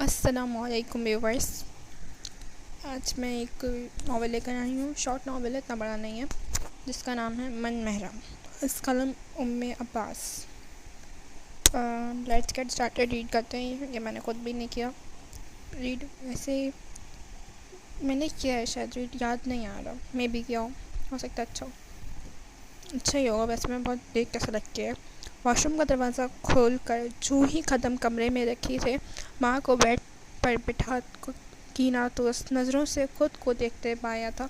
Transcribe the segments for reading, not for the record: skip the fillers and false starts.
السلام علیکم ویورس. آج میں ایک ناول لے کر آئی ہوں. شارٹ ناول ہے, اتنا بڑا نہیں ہے, جس کا نام ہے من محرم. اس قلم عباس. Let's get started. ریڈ کرتے ہیں. یہ میں نے خود بھی نہیں کیا ریڈ. ویسے میں نے کیا ہے شاید ریڈ, یاد نہیں آ رہا. میں بھی کیا ہو سکتا ہے اچھا ہی ہوگا. ویسے میں بہت دیکھ کے سلگ کے واش روم کا دروازہ کھول کر جو ہی قدم کمرے میں رکھی تھے, ماں کو بیڈ پر بٹھا کی نہ تو اس نظروں سے خود کو دیکھتے پایا تھا.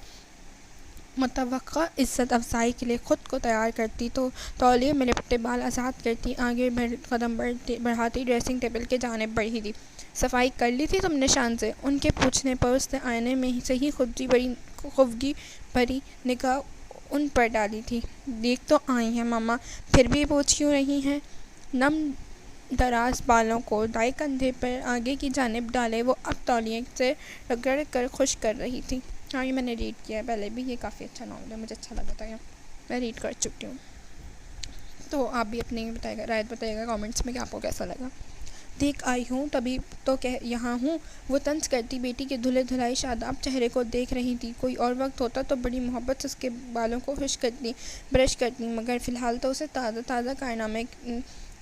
متوقع عزت افزائی کے لیے خود کو تیار کرتی تو تولیے میں لپٹے بال آزاد کرتی آگے قدم بڑھاتی ڈریسنگ ٹیبل کے جانب بڑھی تھی. صفائی کر لی تھی تم نے شان سے؟ ان کے پوچھنے پر اس نے آئینے میں سے ہی خفگی بھری نگاہ ان پر ڈالی تھی. دیکھ تو آئی ہیں ماما, پھر بھی پوچھ کیوں رہی ہیں؟ نم دراز بالوں کو دائیں کندھے پر آگے کی جانب ڈالے وہ اب تولیے سے رگڑ کر خشک کر رہی تھی. ہاں, یہ میں نے ریڈ کیا ہے پہلے بھی. یہ کافی اچھا ناول ہے, مجھے اچھا لگا تھا. میں ریڈ کر چکی ہوں. تو آپ بھی اپنی رائے بتائیے گا کامنٹس میں کہ آپ کو کیسا لگا. دیکھ آئی ہوں تبھی تو یہاں ہوں. وہ طنز کرتی بیٹی کے دھلے دھلائی شاداب چہرے کو دیکھ رہی تھی. کوئی اور وقت ہوتا تو بڑی محبت سے اس کے بالوں کو خشک کرتی, برش کرتی, مگر فی الحال تو اسے تازہ کارنامے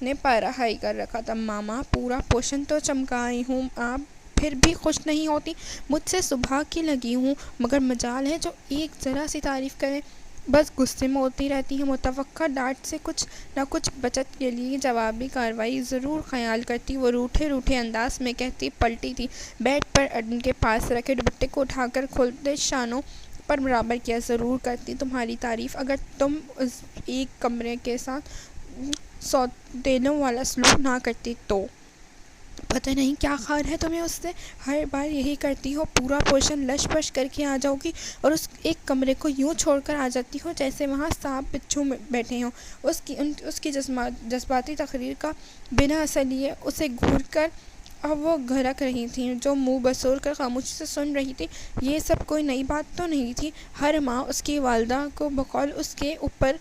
نے پرہائی کر رکھا تھا. ماما, پورا پوشن تو چمکائی ہوں, آپ پھر بھی خوش نہیں ہوتی؟ مجھ سے صبح کی لگی ہوں, مگر مجال ہے جو ایک ذرا سی تعریف کریں. بس غصے میں ہوتی رہتی ہے. متوقع ڈانٹ سے کچھ نہ کچھ بچت کے لیے جوابی کارروائی ضرور خیال کرتی. وہ روٹھے انداز میں کہتی پلٹی تھی. بیڈ پر ان کے پاس رکھے دوپٹے کو اٹھا کر کھولتے شانوں پر برابر کیا. ضرور کرتی تمہاری تعریف, اگر تم اس ایک کمرے کے ساتھ سوتیلوں والا سلوک نہ کرتی تو. پتہ نہیں کیا خار ہے تمہیں اس سے, ہر بار یہی کرتی ہو. پورا پوشن لش پش کر کے آ جاؤ گی اور اس ایک کمرے کو یوں چھوڑ کر آ جاتی ہو جیسے وہاں سانپ بچھو بیٹھے ہوں. اس کی جذباتی تقریر کا بنا اثر لیے اسے گھور کر اب وہ گھرک رہی تھیں, جو منہ بسور کر خاموشی سے سن رہی تھی. یہ سب کوئی نئی بات تو نہیں تھی. ہر ماہ اس کی والدہ کو بقول اس کے اوپر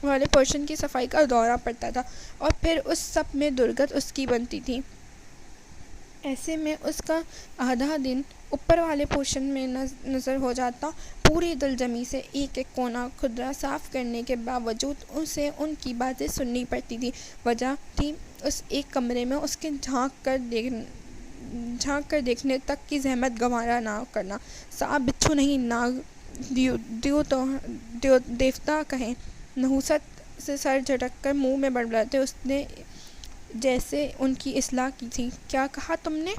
والے پورشن کی صفائی کا دورہ پڑتا تھا, اور پھر اس سب میں درگت اس کی بنتی تھی. ایسے میں اس کا آدھا دن اوپر والے پورشن میں نظر ہو جاتا. پوری دلجمی سے ایک کونا کھدرا صاف کرنے کے باوجود اسے ان کی باتیں سننی پڑتی تھی. وجہ تھی اس ایک کمرے میں اس کے جھانک کر دیکھنے تک کی زحمت گوارا نہ کرنا. سانپ بچھو نہیں, ناگ دیوتا کہیں. نحوست سے سر جھٹک کر منہ میں بڑبڑاتے اس نے جیسے ان کی اصلاح کی تھی. کیا کہا تم نے؟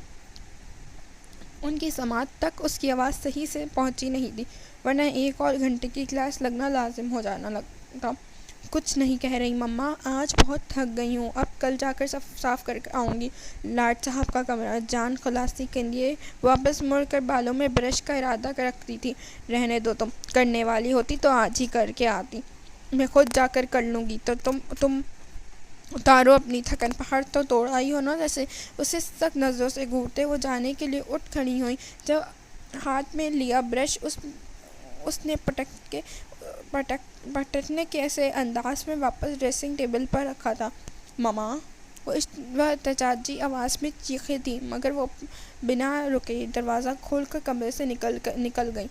ان کی سماعت تک اس کی آواز صحیح سے پہنچی نہیں تھی, ورنہ ایک اور گھنٹے کی کلاس لگنا لازم ہو جانا لگتا. کچھ نہیں کہہ رہی مما, آج بہت تھک گئی ہوں. اب کل جا کر صاف کر آؤں گی. لاٹ صاحب کا کمرہ. جان خلاصی کے لیے واپس مڑ کر بالوں میں برش کا ارادہ رکھتی تھی. رہنے دو, تم کرنے والی ہوتی تو آج ہی کر کے آتی. میں خود جا کر لوں گی. تو تم اتارو اپنی تھکن. پہاڑ تو توڑ آئی ہو نا. جیسے اسے سخت نظروں سے گھورتے وہ جانے کے لیے اٹھ کھڑی ہوئی. جب ہاتھ میں لیا برش اس نے پٹکنے کے سے انداز میں واپس ڈریسنگ ٹیبل پر رکھا تھا. ماما, وہ احتجاجی آواز میں چیخیں تھی, مگر وہ بنا رکے دروازہ کھول کر کمرے سے نکل گئی.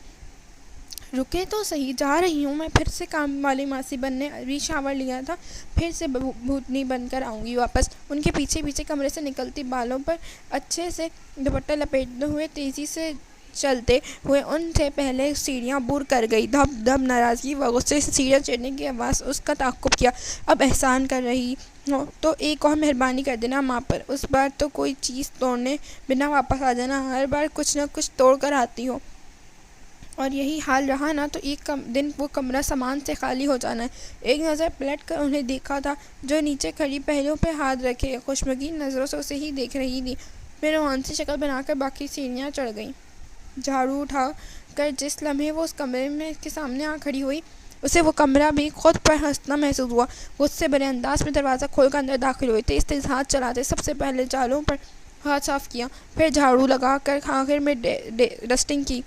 رکے تو صحیح, جا رہی ہوں. میں پھر سے کام والی ماسی بننے ابھی شاور لیا تھا, پھر سے بھوتنی بن کر آؤں گی واپس. ان کے پیچھے کمرے سے نکلتی, بالوں پر اچھے سے دوپٹہ لپیٹتے ہوئے تیزی سے چلتے ہوئے ان سے پہلے سیڑھیاں عبور کر گئی. دھب دھب ناراضگی و غصے سے سیڑھیاں چڑھنے کی آواز اس کا تعاقب کیا. اب احسان کر رہی ہو تو ایک اور مہربانی کر دینا ماں پر. اس بار تو کوئی چیز توڑنے بنا واپس آ جانا. ہر بار کچھ نہ کچھ توڑ کر آتی ہو, اور یہی حال رہا نا تو ایک دن وہ کمرہ سامان سے خالی ہو جانا ہے. ایک نظر پلٹ کر انہیں دیکھا تھا, جو نیچے کھڑی پہلوؤں پہ ہاتھ رکھے خوشمگین نظروں سے اسے ہی دیکھ رہی تھی. پھر رومانسی شکل بنا کر باقی سیڑھیاں چڑھ گئی. جھاڑو اٹھا کر جس لمحے وہ اس کمرے کے سامنے آ کھڑی ہوئی, اسے وہ کمرہ بھی خود پر ہنسنا محسوس ہوا. غصے بھرے انداز میں دروازہ کھول کر اندر داخل ہوئی. تیز ہاتھ چلاتے سب سے پہلے جالوں پر ہاتھ صاف کیا, پھر جھاڑو لگا کر آخر میں ڈسٹنگ کی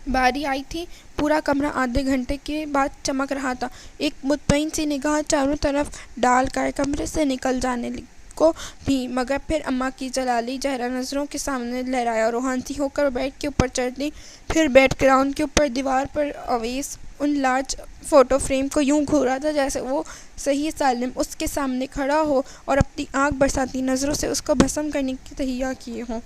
باری آئی تھی. پورا کمرہ آدھے گھنٹے کے بعد چمک رہا تھا. ایک مطمئن سی نگاہ چاروں طرف ڈال کر کمرے سے نکل جانے کو بھی، مگر پھر اماں کی جلالی چہرہ نظروں کے سامنے لہرایا، روحانی ہو کر بیڈ کے اوپر چڑھ لی۔ پھر بیک گراؤنڈ کے اوپر دیوار پر اویس ان لارج فوٹو فریم کو یوں گھورا تھا جیسے وہ صحیح سالم اس کے سامنے کھڑا ہو اور اپنی آنکھ برساتی نظروں سے اس کو بھسم کرنے کی تہیا کیے ہوں۔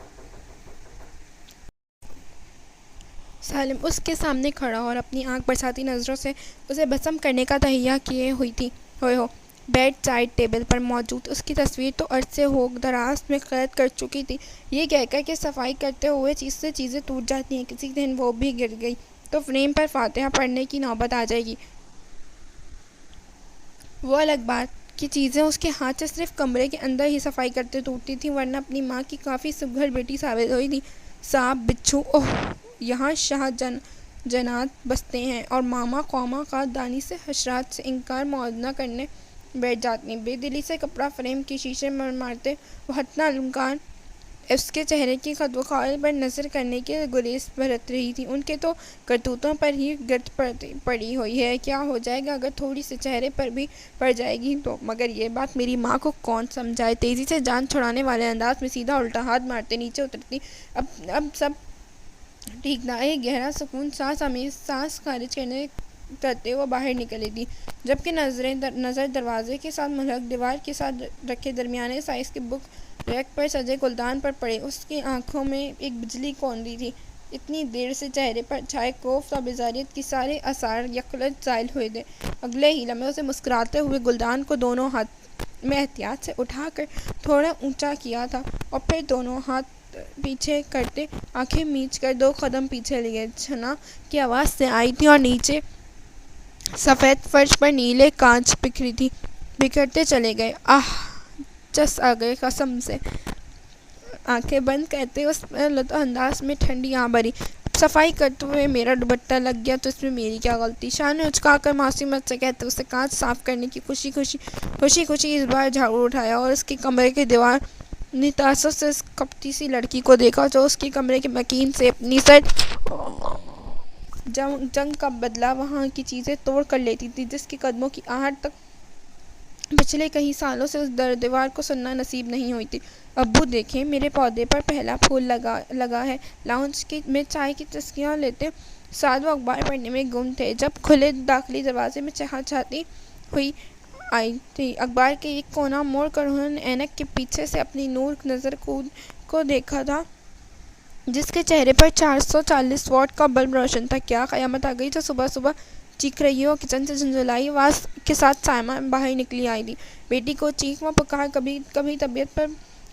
سالم اس کے سامنے کھڑا اور اپنی آنکھ برساتی نظروں سے اسے بھسم کرنے کا تہیا کیے ہوئے ہو۔ بیڈ سائڈ ٹیبل پر موجود اس کی تصویر تو عرصے ہو دراز میں قید کر چکی تھی، یہ کہہ کر کہ صفائی کرتے ہوئے چیز سے چیزیں ٹوٹ جاتی ہیں، کسی دن وہ بھی گر گئی تو فریم پر فاتحہ پڑھنے کی نوبت آ جائے گی۔ وہ الگ بات کہ چیزیں اس کے ہاتھ سے صرف کمرے کے اندر ہی صفائی کرتے ٹوٹتی تھیں، ورنہ اپنی ماں کی کافی سگھر بیٹی ثابت ہوئی تھی۔ سانپ، بچھو، اوہ، یہاں شاہ جنات بستے ہیں، اور ماما قوما قدردانی سے حشرات سے انکار معاہدہ کرنے بیٹھ جاتی ہیں۔ بے دلی سے کپڑا فریم کے شیشے میں مارتے وہ حتمی الامکان اس کے چہرے کی خد و خال پر نظر کرنے کے گریز برت رہی تھی۔ ان کے تو کرتوتوں پر ہی گرد پڑی ہوئی ہے، کیا ہو جائے گا اگر تھوڑی سی چہرے پر بھی پڑ جائے گی تو؟ مگر یہ بات میری ماں کو کون سمجھائے؟ تیزی سے جان چھڑانے والے انداز میں سیدھا الٹا ہاتھ مارتے نیچے اترتی۔ اب سب ٹھیک تھا۔ ایک گہرا سکون سانس خارج کرتے وہ باہر نکلی تھی، جبکہ نظر دروازے کے ساتھ ملحق دیوار کے ساتھ رکھے درمیانے سائز کے بک ریک پر سجے گلدان پر پڑے۔ اس کی آنکھوں میں ایک بجلی کونری تھی۔ اتنی دیر سے چہرے پر چھائے خوف و بیزاریت کے سارے آثار یکلٹ زائل ہوئے تھے۔ اگلے ہی لمحے اسے مسکراتے ہوئے گلدان کو دونوں ہاتھ میں احتیاط سے اٹھا کر تھوڑا اونچا کیا تھا، اور پھر دونوں ہاتھ پیچھے کرتے آنکھیں میچ کر 2 قدم پیچھے لیے۔ چھنا کی آواز سے آئی تھی اور نیچے سفید فرش پر نیلے کانچ بکھرتے چلے گئے۔ آہ، چس آ گئے قسم سے۔ آنکھیں بند کرتے اس پر لطف انداز میں ٹھنڈی آ بھری۔ اب صفائی کرتے ہوئے میرا دوپٹہ لگ گیا تو اس میں میری کیا غلطی؟ شاہ نے اچکا کر معصومیت سے کہتے اسے کانچ صاف کرنے کی خوشی اس بار جھاڑو اٹھایا، اور اس کے کمرے کے دیوار نے تأسف سے اس کپٹی سی لڑکی کو دیکھا جو اس کے کمرے کے مکین سے اپنی سرد جنگ کا بدلہ وہاں کی چیزیں توڑ کر لیتی تھی، جس کے قدموں کی آہٹ تک پچھلے کئی سالوں سے اس دیوار کو سننا نصیب نہیں ہوئی تھی۔ ابو دیکھیں، میرے پودے پر پہلا پھول لگا ہے۔ لاؤنج میں چائے کی چسکیاں لیتے ساتھ وہ اخبار پڑھنے میں گم تھے جب کھلے داخلی دروازے میں چہچہاتی ہوئی آئی تھی۔ اخبار کے ایک کونا موڑ کر انہوں نے اینک کے پیچھے سے اپنی نور نظر کو دیکھا تھا، جس کے چہرے پر 440 واٹ کا بلب روشن تھا۔ کیا قیامت آ گئی جو صبح صبح چیخ رہی ہو؟ کچن سے جھنجھلائی آواز کے ساتھ سائمہ باہر نکلی آئی تھی۔ بیٹی کو چیخ و پکار کبھی طبیعت پر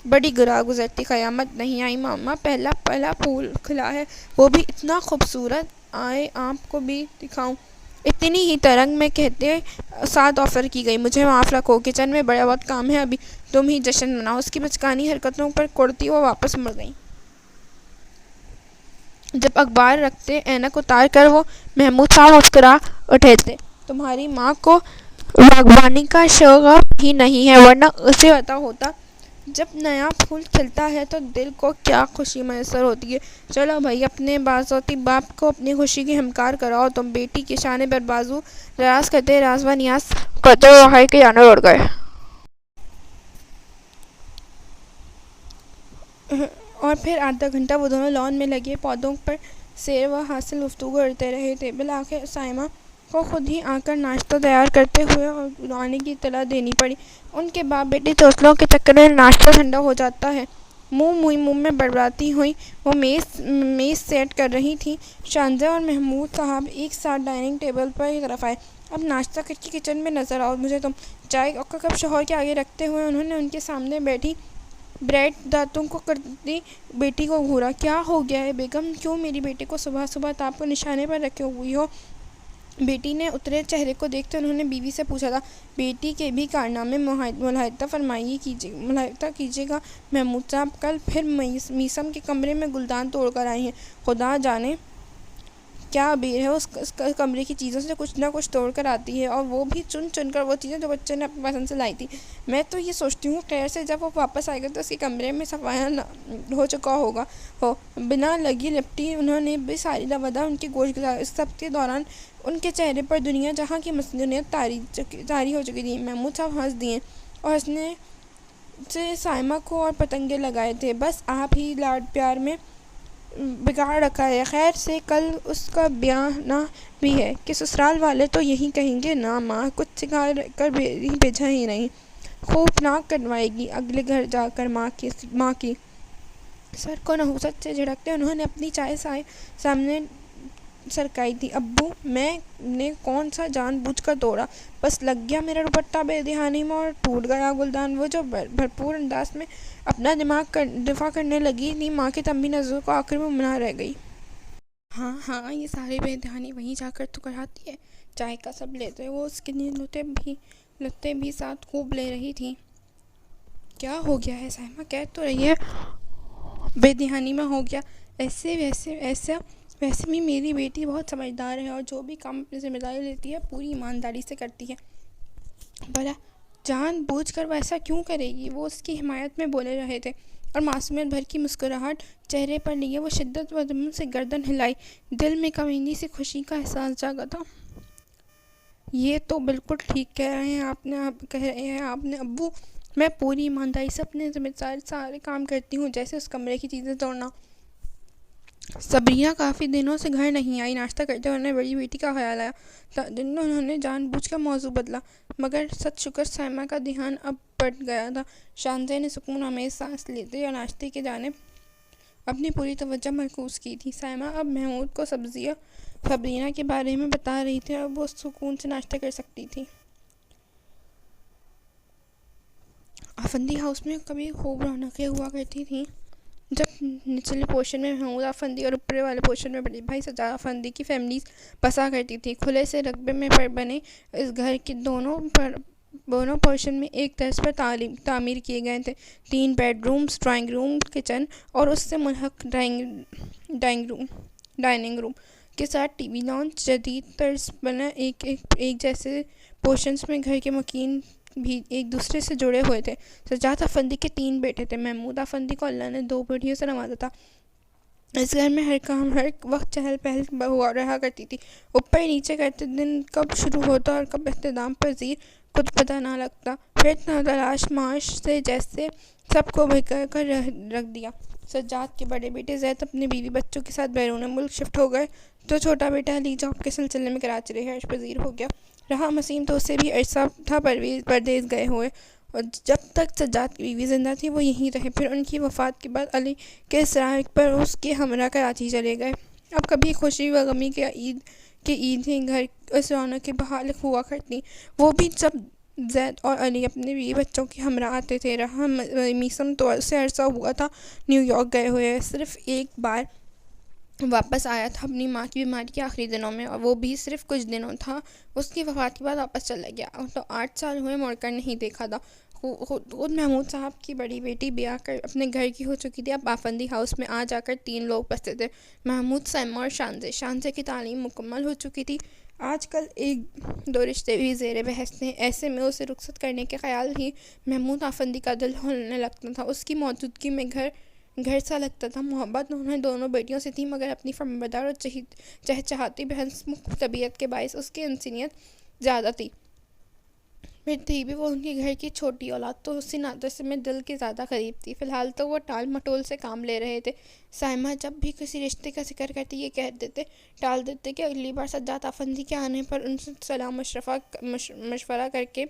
بڑی گراں گزرتی۔ قیامت نہیں آئی ماما، پہلا پھول کھلا ہے، وہ بھی اتنا خوبصورت، آئے آپ کو بھی دکھاؤں۔ اتنی ہی ترنگ میں کہتے ساتھ آفر کی گئی، مجھے معاف رکھو، کچن میں بڑا بہت کام ہے، ابھی تم ہی جشن مناؤ۔ اس کی بچکانی حرکتوں پر کوڑتی وہ واپس مڑ گئی۔ جب اخبار رکھتے اینک اتار کر وہ محمود صاحب مسکرا اٹھے تھے، تمہاری ماں کو باغبانی کا شوق ہی نہیں ہے، ورنہ اسے پتا ہوتا جب نیا پھول کھلتا ہے تو دل کو کیا خوشی میسر ہوتی ہے۔ چلو بھائی، اپنے بازوتی باپ کو اپنی خوشی کی ہمکار کراؤ۔ تم بیٹی کے شانے پر بازو دراز کرتے راز و نیاز کرتے ہوئے باہر کی جانب اڑ گئے۔ اور پھر آدھا گھنٹہ وہ دونوں لان میں لگے پودوں پر سیر و حاصل گفتگو کرتے رہے تھے۔ بالآخر سائمہ کو خود ہی آ کر ناشتہ تیار کرتے ہوئے اور آنے کی اطلاع دینی پڑی۔ ان کے باپ بیٹی چوچلوں کے چکر میں ناشتہ ٹھنڈا ہو جاتا ہے۔ منہ میں بڑبڑاتی ہوئی وہ میز سیٹ کر رہی تھیں۔ شاہزادہ اور محمود صاحب ایک ساتھ ڈائننگ ٹیبل پر کی طرف آئے۔ اب ناشتہ کر کے کچن میں نظر آؤ مجھے تم۔ چائے کا کپ شوہر کے آگے رکھتے ہوئے انہوں نے ان کے سامنے بیٹھی بریڈ دانتوں کو کرتی بیٹی کو گھورا۔ کیا ہو گیا ہے بیگم، کیوں میری بیٹی کو صبح صبح تاپ کو نشانے پر رکھے ہوئی ہو؟ بیٹی نے اترے چہرے کو دیکھتے انہوں نے بیوی سے پوچھا تھا۔ بیٹی کے بھی کارنامے ملاحظہ کیجیے گا محمود صاحب، کل پھر میثم کے کمرے میں گلدان توڑ کر آئی ہیں۔ خدا جانے کیا عبیر ہے، اس کمرے کی چیزوں سے کچھ نہ کچھ توڑ کر آتی ہے، اور وہ بھی چن کر وہ چیزیں جو بچے نے اپنی پسند سے لائی تھی۔ میں تو یہ سوچتی ہوں خیر سے جب وہ واپس آئے گا تو اس کے کمرے میں صفایا ہو چکا ہوگا۔ بنا لگی لپٹی انہوں نے بھی ساری روادہ ان کی گوش گزار۔ اس سب کے دوران ان کے چہرے پر دنیا جہاں کی مصنوعیت طاری ہو چکی تھی۔ محمود صاحب ہنس دیے اور ہنسنے سے سائمہ کو اور پتنگے لگائے تھے، بس آپ ہی لاڈ پیار میں بگاڑ رکھا ہے۔ خیر سے کل اس کا بیانہ بھی ہے کہ سسرال والے تو یہی کہیں گے نا ماں کچھ سکھا کر بھیجا ہی نہیں، خوب ناک کٹوائے گی اگلے گھر جا کر ماں کی۔ سر کو نحوست سے جھڑکتے انہوں نے اپنی چائے سامنے سرکائی تھی۔ ابو، میں نے کون سا جان بوجھ کر توڑا، بس لگ گیا میرا دوپٹہ بے دھیانی میں اور ٹوٹ گیا گلدان۔ وہ جو بھرپور انداز میں اپنا دفاع کرنے لگی تھی، ماں کی تنبیہ نظروں کو آخر میں منا رہ گئی۔ ہاں ہاں، یہ ساری بے دھیانی وہیں جا کر تو کراتی ہے۔ چائے کا سب لیتے وہ اس کے لیے لتے بھی ساتھ خوب لے رہی تھی۔ کیا ہو گیا ہے سائمہ؟ کہہ تو رہی ہے بے دھیانی میں ہو گیا۔ ویسے بھی میری بیٹی بہت سمجھدار ہے اور جو بھی کام اپنی ذمہ داری لیتی ہے پوری ایمانداری سے کرتی ہے۔ بھلا جان بوجھ کر وہ ایسا کیوں کرے گی؟ وہ اس کی حمایت میں بولے رہے تھے اور معصومیت بھر کی مسکراہٹ چہرے پر لیے وہ شدت و عدم سے گردن ہلائی۔ دل میں کمینی سی خوشی کا احساس جاگا تھا۔ یہ تو بالکل ٹھیک کہہ رہے ہیں آپ نے ابو، میں پوری ایمانداری سے اپنے ذمہ دار سارے کام کرتی ہوں، جیسے اس کمرے کی چیزیں توڑنا۔ صبریہ کافی دنوں سے گھر نہیں آئی۔ ناشتہ کرتے ہوئے انہیں بڑی بیٹی کا خیال آیا۔ انہوں نے جان بوجھ کر موضوع بدلا، مگر سچ شکر سائمہ کا دھیان اب بٹ گیا تھا۔ شانزے نے سکون آمیز سانس لیتے اور ناشتے کی جانب اپنی پوری توجہ مرکوز کی تھی۔ سائمہ اب محمود کو صبریہ کے بارے میں بتا رہی تھی اور وہ سکون سے ناشتہ کر سکتی تھی۔ آفندی ہاؤس میں کبھی خوب رونقیں ہوا کرتی تھیں، جب نچلے پورشن میں محمود آفندی اور اوپر والے پورشن میں بڑے بھائی سجاد آفندی کی فیملیز بسا کرتی تھی۔ کھلے سے رقبے میں بنے اس گھر کے دونوں پورشن میں ایک طرز پر تعمیر کیے گئے تھے۔ 3 bedrooms, drawing room, kitchen اور اس سے ملحق ڈائننگ روم کے ساتھ ٹی وی لاؤنج۔ جدید طرز بنا ایک جیسے پورشنز میں گھر کے مکین بھی ایک دوسرے سے جڑے ہوئے تھے۔ سجاد آفندی کے 3 بیٹے تھے۔ محمود آفندی کو اللہ نے 2 بیٹیوں سے نوازا تھا۔ اس گھر میں ہر وقت چہل پہل رہا کرتی تھی۔ اوپر نیچے کرتے دن کب شروع ہوتا اور کب اختتام پذیر خود پتہ نہ لگتا۔ پھر تلاش معاش سے جیسے سب کو بھگا کر رکھ دیا۔ سجاد کے بڑے بیٹے زید اپنے بیوی بچوں کے ساتھ بیرون ملک شفٹ ہو گئے تو چھوٹا بیٹا علی جاب کے سلسلے میں کراچی رہائش پذیر ہو گیا۔ رہا مسیم تو اسے بھی عرصہ تھا پردیس گئے ہوئے، اور جب تک سجاد کی بیوی زندہ تھی وہ یہیں رہے۔ پھر ان کی وفات کے بعد علی کے اصرار پر اس کے ہمراہ کراچی چلے گئے۔ اب کبھی خوشی و غمی کے عیدیں گھر اس رونق کے بحال ہوا کرتی، وہ بھی جب زید اور علی اپنے بیوی بچوں کے ہمراہ آتے تھے۔ رہا میسم تو اسے عرصہ ہوا تھا نیو یارک گئے ہوئے، صرف ایک بار واپس آیا تھا اپنی ماں کی بیماری کے آخری دنوں میں، اور وہ بھی صرف کچھ دنوں تھا۔ اس کی وفات کے بعد واپس چلا گیا تو 8 سال ہوئے مڑ کر نہیں دیکھا تھا۔ خود محمود صاحب کی بڑی بیٹی بیاہ کر اپنے گھر کی ہو چکی تھی۔ اب آفندی ہاؤس میں آ جا کر 3 لوگ بستے تھے، محمود، سائمہ اور شانزے کی تعلیم مکمل ہو چکی تھی۔ آج کل 1-2 رشتے بھی زیر بحث تھے۔ ایسے میں اسے رخصت کرنے کے خیال ہی محمود آفندی کا دل ہلنے لگتا تھا۔ اس کی موجودگی میں گھر سا لگتا تھا۔ محبت انہیں دونوں بیٹیوں سے تھی، مگر اپنی فرمانبردار اور چہچہاتی بہنسمکھ طبیعت کے باعث اس کی انسانیت زیادہ تھی۔ پھر تھی بھی وہ ان کے گھر کی چھوٹی اولاد، تو اسی ناطے سے میں دل کے زیادہ قریب تھی۔ فی الحال تو وہ ٹال مٹول سے کام لے رہے تھے۔ سائمہ جب بھی کسی رشتے کا ذکر کرتی یہ ٹال دیتے کہ اگلی بار سجاد آفندی کے آنے پر ان سے سلام مشورہ کر کے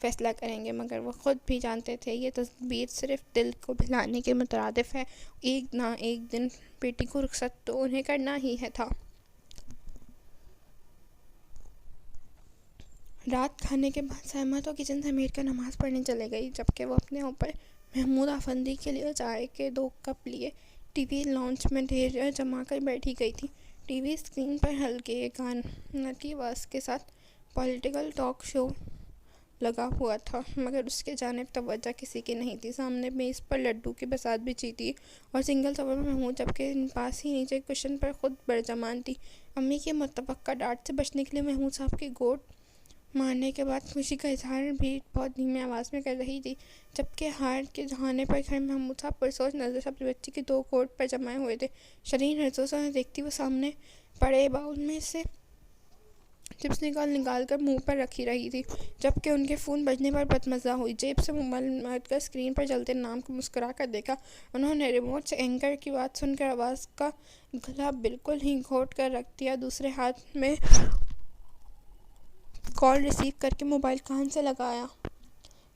فیصلہ کریں گے، مگر وہ خود بھی جانتے تھے یہ تدبیر صرف دل کو بہلانے کے مترادف ہے۔ ایک نہ ایک دن بیٹی کو رخصت تو انہیں کرنا ہی تھا۔ رات کھانے کے بعد سائمہ تو کچن سمیٹ کر نماز پڑھنے چلے گئی، جبکہ وہ اپنے اوپر محمود آفندی کے لیے چائے کے 2 کپ لیے ٹی وی لاؤنج میں ڈھیر جما کر بیٹھی گئی تھی۔ ٹی وی اسکرین پر ہلکے گانے کی آواز کے ساتھ پولیٹیکل ٹاک شو لگا ہوا تھا، مگر اس کی جانب توجہ کسی کی نہیں تھی۔ سامنے میز پر لڈو کی بساط بچھی تھی اور سنگل صفحے پر محمود، جبکہ پاس ہی نیچے کشن پر خود برجمان تھی۔ امی کی متوقع ڈانٹ سے بچنے کے لیے محمود صاحب کی گوٹ مارنے کے بعد خوشی کا اظہار بھی بہت دھیمی آواز میں کر رہی تھی، جبکہ ہار کے دہانے پر کھڑے محمود صاحب پرسوچ نظر سے اپنی بچی کی 2 گوٹ پر جمائے ہوئے تھے۔ شرین نظروں سے انہیں دیکھتی وہ سامنے پڑے باؤل میں سے چپس نکال کر منہ پر رکھی رہی تھی، جبکہ ان کے فون بجنے پر بدمزہ ہوئی۔ جیب سے موبائل مار کر اسکرین پر چلتے نام کو مسکرا کر دیکھا۔ انہوں نے ریموٹ سے اینکر کی بات سن کر آواز کا گلا بالکل ہی گھونٹ کر رکھ دیا۔ دوسرے ہاتھ میں کال ریسیو کر کے موبائل کان سے لگایا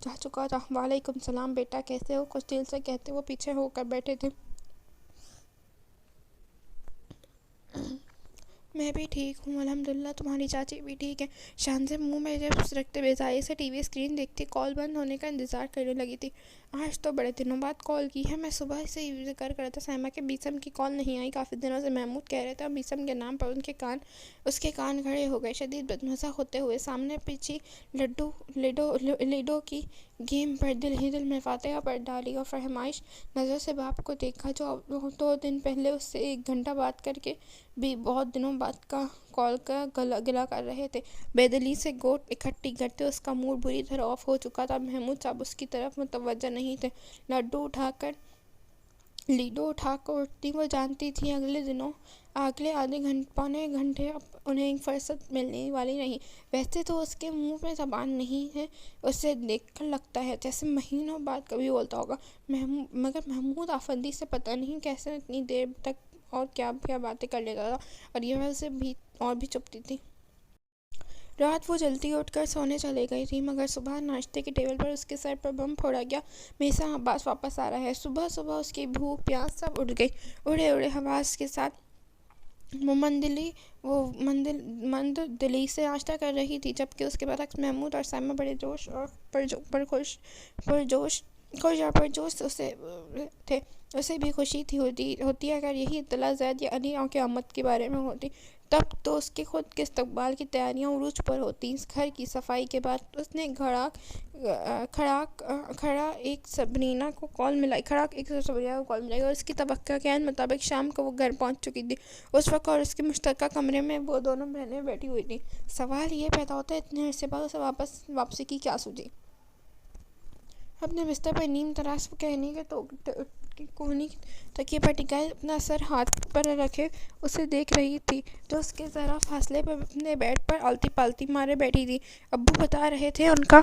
جا چکا تھا۔ وعلیکم السلام بیٹا، کیسے ہو؟ کچھ دیر سے کہتے وہ پیچھے ہو کر بیٹھے تھے۔ میں بھی ٹھیک ہوں الحمدللہ، تمہاری چاچی بھی ٹھیک ہے؟ شہناز منہ میں چپس رکھتے بیزاری سے ٹی وی اسکرین دیکھتی کال بند ہونے کا انتظار کرنے لگی تھی۔ آج تو بڑے دنوں بعد کال کی ہے، میں صبح سے ہی ذکر کرتا سائمہ کہ بیسم کی کال نہیں آئی۔ کافی دنوں سے محمود کہہ رہے تھے اور بیسم کے نام پر اس کے کان کھڑے ہو گئے، شدید بدمزہ ہوتے ہوئے۔ سامنے پیچھی لیڈو کی گیم پر دل ہی دل میں فاتحہ پڑھ ڈالی اور فرمائش نظر سے باپ کو دیکھا، جو 2 دن پہلے اس سے 1 گھنٹہ بات کر کے بھی بہت دنوں بعد کال کا گلہ کر رہے تھے۔ بے دلی سے گوٹ اکٹھی کرتے اس کا موڈ بری طرح آف ہو چکا تھا۔ محمود صاحب اس کی طرف متوجہ نہیں تھے۔ لیڈو اٹھا کر اٹھتی وہ جانتی تھی اگلے پونے گھنٹے انہیں فرصت ملنے والی نہیں۔ ویسے تو اس کے منہ میں زبان نہیں ہے، اسے دیکھ کر لگتا ہے جیسے مہینوں بعد کبھی بولتا ہوگا، مگر محمود آفندی سے پتہ نہیں کیسے اتنی دیر تک اور کیا باتیں کر لیتا تھا، اور یہ وجہ سے بھی اور بھی چپتی تھی۔ رات وہ جلدی اٹھ کر سونے چلی گئی تھی، مگر صبح ناشتے کی ٹیبل پر اس کے سر پر بم پھوڑا گیا۔ میسا عباس واپس آ رہا ہے۔ صبح اس کی بھوک پیاس سب اٹھ گئی۔ اڑے حواس کے ساتھ وہ مند دلی سے ناشتہ کر رہی تھی، جبکہ اس کے برعکس محمود اور سائمہ بڑے جوش اور پرجوش تھے۔ اسے بھی خوشی ہوتی اگر یہی اطلاع زید یا علی کی آمد کے بارے میں ہوتی، تب تو اس کے خود کے استقبال کی تیاریاں عروج پر ہوتی۔ گھر کی صفائی کے بعد اس نے کھڑا ایک سبرینا کو کال ملائی اور اس کی توقع کے عین مطابق شام کو وہ گھر پہنچ چکی تھی۔ اس وقت اور اس کے مشترکہ کمرے میں وہ دونوں بہنیں بیٹھی ہوئی تھیں۔ سوال یہ پیدا ہوتا ہے اتنے عرصے بعد اسے واپسی کی کیا سوچی؟ اپنے بستر پر نیم تراش کہنی کے کونے تکیے پر ٹکائے اپنا سر ہاتھ پر رکھے اسے دیکھ رہی تھی، جو اس کے ذرا فاصلے پر اپنے بیڈ پر آلتی پالتی مارے بیٹھی تھی۔ ابو بتا رہے تھے ان کا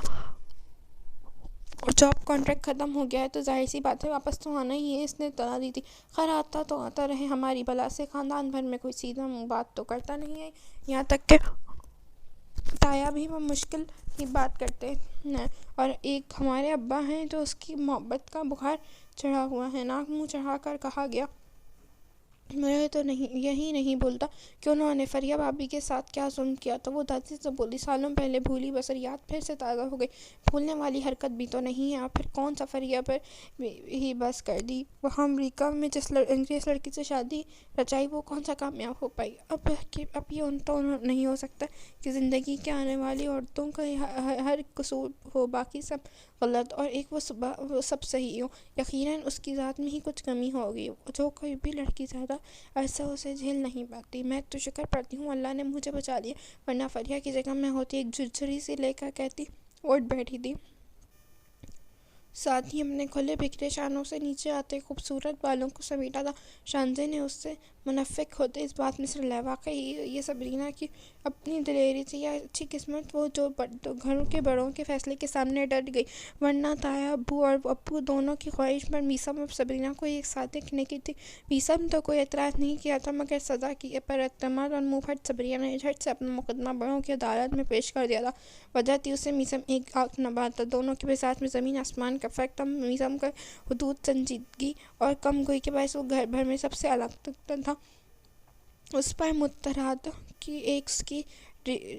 جاب کانٹریکٹ ختم ہو گیا ہے، تو ظاہر سی بات ہے واپس تو آنا ہی ہے، اس نے اطلاع دی تھی۔ خیر آتا تو آتا رہے، ہماری بلا سے خاندان بھر میں کوئی سیدھا منہ بات تو کرتا نہیں ہے، یہاں تک کہ تایا بھی وہ مشکل ہی بات کرتے ہیں، اور ایک ہمارے ابا ہیں جو اس کی محبت کا بخار چڑھا ہوا ہے۔ ناک منہ چڑھا کر کہا گیا۔ مجھے تو یہی نہیں بھولتا کہ انہوں نے فریہ بھابی کے ساتھ کیا ظلم کیا تھا۔ وہ دادی سے بولی، سالوں پہلے بھولی بسر یاد پھر سے تازہ ہو گئی۔ بھولنے والی حرکت بھی تو نہیں ہے، اور پھر کون سا فریہ پر ہی بس کر دی۔ وہاں امریکہ میں جس انگریز لڑکی سے شادی رچائی وہ کون سا کامیاب ہو پائی؟ اب یہ تو نہیں ہو سکتا کہ زندگی کے آنے والی عورتوں کا ہر قصور ہو، باقی سب غلط، اور ایک وہ سب صحیح ہو۔ یقیناً اس کی ذات میں ہی کچھ کمی ہوگی جو کوئی بھی لڑکی زیادہ عرصہ اسے جھیل نہیں پاتی۔ میں تو شکر پڑھتی ہوں اللہ نے مجھے بچا لیا، ورنہ فریہ کی جگہ میں ہوتی ایک جھرجھری سی لے کر کہتی اٹھ بیٹھی تھی۔ ساتھ ہی اپنے کھلے بکھرے شانوں سے نیچے آتے خوبصورت بالوں کو سمیٹا تھا۔ شہناز نے اس سے منفق ہوتے اس بات میں سر لیا، واقعی یہ سبرینا کی اپنی دلیری تھی یا اچھی قسمت وہ جو گھر کے بڑوں کے فیصلے کے سامنے ڈٹ گئی، ورنہ تایا اور ابو دونوں کی خواہش پر میسم اور سبرینا کو ایک ساتھ دیکھنے کی تھی۔ میسم تو کوئی اعتراض نہیں کیا تھا، مگر سزا کی پر اعتماد اور منہ پھٹ سبرینا نے جھٹ سے اپنا مقدمہ بڑوں کی عدالت میں پیش کر دیا تھا۔ وجہ تھی اسے میسم ایک آنکھ نہ بات تھا، دونوں کے مزاج میں زمین آسمان کا فرق تھا۔ میسم کا حدود سنجیدگی اور کم گوئی کے باعث وہ گھر بھر میں سب سے الگ تھا۔ اس پر مترادف کی ایک